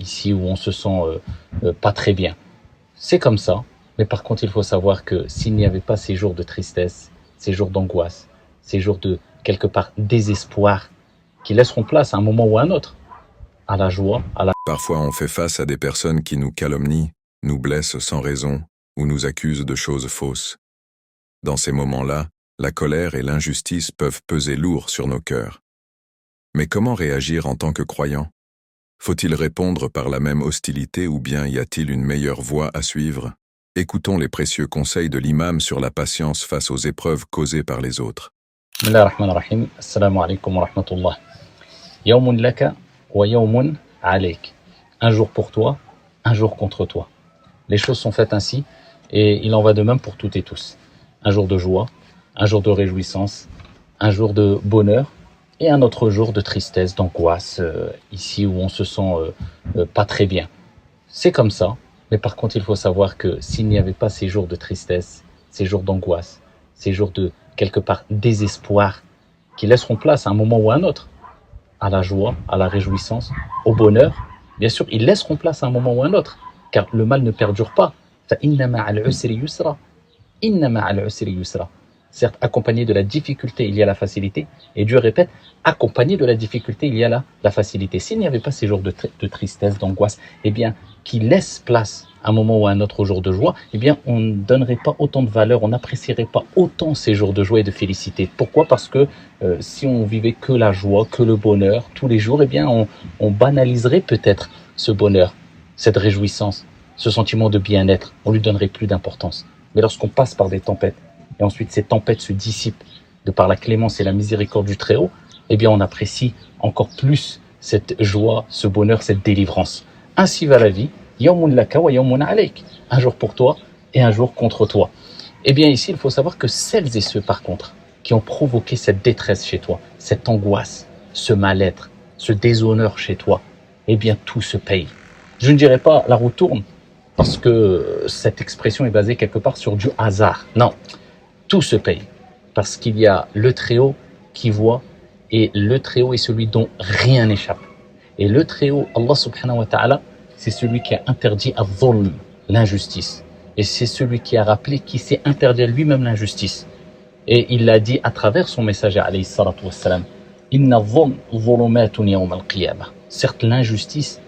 ici où on se sent pas très bien. C'est comme ça, mais par contre, il faut savoir que s'il n'y avait pas ces jours de tristesse, ces jours d'angoisse, ces jours de, quelque part, désespoir, qui laisseront place à un moment ou à un autre, à la joie, à la... Parfois, on fait face à des personnes qui nous calomnient, nous blessent sans raison ou nous accusent de choses fausses. Dans ces moments-là, la colère et l'injustice peuvent peser lourd sur nos cœurs. Mais comment réagir en tant que croyant? Faut-il répondre par la même hostilité ou bien y a-t-il une meilleure voie à suivre? Écoutons les précieux conseils de l'imam sur la patience face aux épreuves causées par les autres. Bismillah ar-Rahman ar-Rahim. Assalamu alaikum wa rahmatullah. Yawmun laka wa yawmun alayk. Un jour pour toi, un jour contre toi. Les choses sont faites ainsi et il en va de même pour toutes et tous. Un jour de joie, un jour de réjouissance, un jour de bonheur et un autre jour de tristesse, d'angoisse, ici où on se sent pas très bien. C'est comme ça, mais par contre il faut savoir que s'il n'y avait pas ces jours de tristesse, ces jours d'angoisse, ces jours de, quelque part, désespoir, qui laisseront place à un moment ou à un autre, à la joie, à la réjouissance, au bonheur, bien sûr, ils laisseront place à un moment ou à un autre, car le mal ne perdure pas. فَإِنَّ مَعَ الْعُسْرِ يُسْرًا. إِنَّ مَعَ الْعُسْرِ يُسْرًا. Certes, accompagné de la difficulté, il y a la facilité. Et Dieu répète, accompagné de la difficulté, il y a la facilité. S'il n'y avait pas ces jours de tristesse, d'angoisse, eh bien, qui laissent place à un moment ou à un autre au jour de joie, eh bien, on ne donnerait pas autant de valeur, on n'apprécierait pas autant ces jours de joie et de félicité. Pourquoi? Parce que si on vivait que la joie, que le bonheur tous les jours, eh bien, on banaliserait peut-être ce bonheur, cette réjouissance, ce sentiment de bien-être. On lui donnerait plus d'importance. Mais lorsqu'on passe par des tempêtes, et ensuite ces tempêtes se dissipent de par la clémence et la miséricorde du Très-Haut, eh bien on apprécie encore plus cette joie, ce bonheur, cette délivrance. Ainsi va la vie, yawmun laka wa yawmun alayk, un jour pour toi et un jour contre toi. Eh bien ici, il faut savoir que celles et ceux par contre qui ont provoqué cette détresse chez toi, cette angoisse, ce mal-être, ce déshonneur chez toi, eh bien tout se paye. Je ne dirais pas la roue tourne, parce que cette expression est basée quelque part sur du hasard. Non, tout se paye, parce qu'il y a le Très-Haut qui voit, et le Très-Haut est celui dont rien n'échappe. Et le Très-Haut, Allah subhanahu wa ta'ala, c'est celui qui a interdit al-dhulm, l'injustice. Et c'est celui qui a rappelé qu'il s'est interdit lui-même l'injustice. Et il l'a dit à travers son messager, alayhi salatu wassalam, Inna dhulm dhulumatun yawm al-qiyamah. Certes, l'injustice,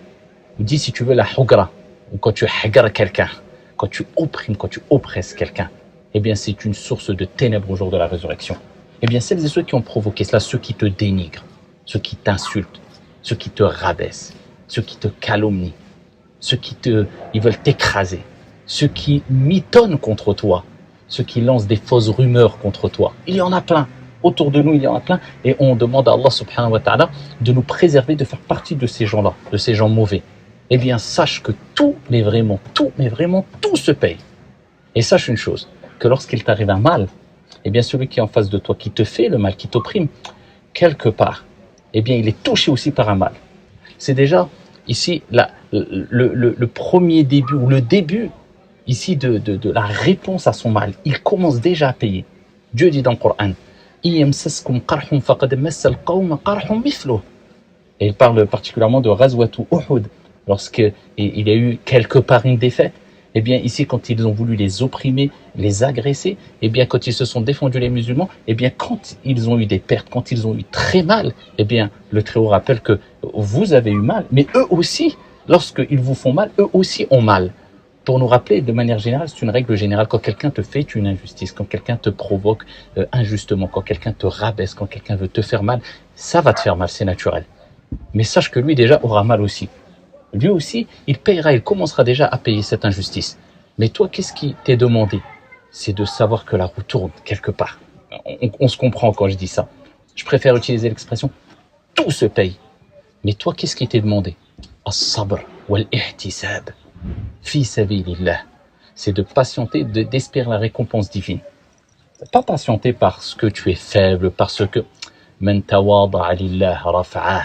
dit si tu veux la hugra, ou quand tu hagar quelqu'un, quand tu opprimes, quand tu oppresses quelqu'un, eh bien c'est une source de ténèbres au jour de la résurrection. Eh bien celles et ceux qui ont provoqué cela, ceux qui te dénigrent, ceux qui t'insultent, ceux qui te rabaissent, ceux qui te calomnient, ceux ils veulent t'écraser, ceux qui mitonnent contre toi, ceux qui lancent des fausses rumeurs contre toi. Il y en a plein. Autour de nous, il y en a plein. Et on demande à Allah subhanahu wa ta'ala de nous préserver, de faire partie de ces gens-là, de ces gens mauvais. Eh bien, sache que tout, mais vraiment, tout se paye. Et sache une chose, que lorsqu'il t'arrive un mal, eh bien, celui qui est en face de toi, qui te fait le mal, qui t'opprime, quelque part, eh bien, il est touché aussi par un mal. C'est déjà, ici, le premier début, ou le début, ici, de la réponse à son mal. Il commence déjà à payer. Dieu dit dans le Coran, et il parle particulièrement de Ghazwatu Uhud, lorsqu'il y a eu quelque part une défaite. Eh bien ici, quand ils ont voulu les opprimer, les agresser, eh bien quand ils se sont défendus les musulmans, eh bien quand ils ont eu des pertes, quand ils ont eu très mal, eh bien le Très-Haut rappelle que vous avez eu mal, mais eux aussi, lorsqu'ils vous font mal, eux aussi ont mal. Pour nous rappeler, de manière générale, c'est une règle générale, quand quelqu'un te fait une injustice, quand quelqu'un te provoque injustement, quand quelqu'un te rabaisse, quand quelqu'un veut te faire mal, ça va te faire mal, c'est naturel. Mais sache que lui déjà aura mal aussi. Lui aussi, il payera, il commencera déjà à payer cette injustice. Mais toi, qu'est-ce qui t'est demandé? C'est de savoir que la roue tourne quelque part. On se comprend quand je dis ça. Je préfère utiliser l'expression « tout se paye ». Mais toi, qu'est-ce qui t'est demandé? As-sabr wal-ihtisab fi sabilillah. C'est de patienter, d'espérer la récompense divine. Pas patienter parce que tu es faible, parce que « man tawada'a lillah rafa'ah ».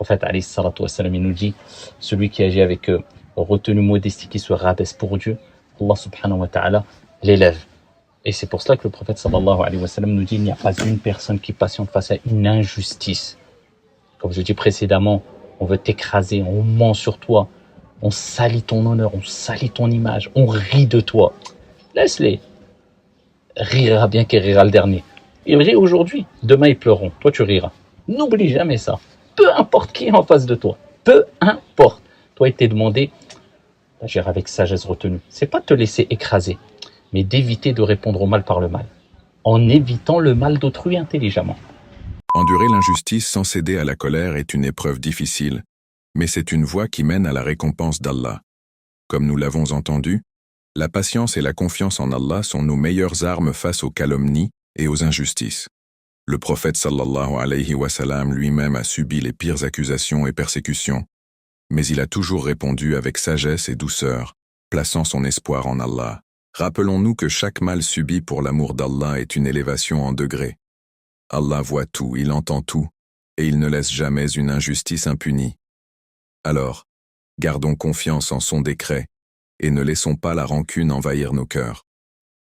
Le prophète alayhi salatu wassalam, il nous dit, celui qui agit avec retenue, modestie, qui se rabaisse pour Dieu, Allah subhanahu wa ta'ala l'élève. Et c'est pour cela que le prophète sallallahu alayhi wa sallam nous dit, il n'y a pas une personne qui patiente face à une injustice. Comme je dis précédemment, on veut t'écraser, on ment sur toi, on salit ton honneur, on salit ton image, on rit de toi. Laisse-les. Rira bien qu'il rira le dernier. Ils rient aujourd'hui, demain ils pleureront, toi tu riras. N'oublie jamais ça. Peu importe qui est en face de toi, peu importe. Toi, il t'est demandé d'agir avec sagesse retenue. C'est pas de te laisser écraser, mais d'éviter de répondre au mal par le mal, en évitant le mal d'autrui intelligemment. Endurer l'injustice sans céder à la colère est une épreuve difficile, mais c'est une voie qui mène à la récompense d'Allah. Comme nous l'avons entendu, la patience et la confiance en Allah sont nos meilleures armes face aux calomnies et aux injustices. Le prophète sallallahu alayhi wa sallam lui-même a subi les pires accusations et persécutions, mais il a toujours répondu avec sagesse et douceur, plaçant son espoir en Allah. Rappelons-nous que chaque mal subi pour l'amour d'Allah est une élévation en degrés. Allah voit tout, il entend tout, et il ne laisse jamais une injustice impunie. Alors, gardons confiance en son décret, et ne laissons pas la rancune envahir nos cœurs.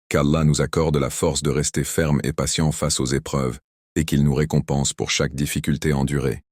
Qu'Allah nous accorde la force de rester fermes et patients face aux épreuves, et qu'il nous récompense pour chaque difficulté endurée.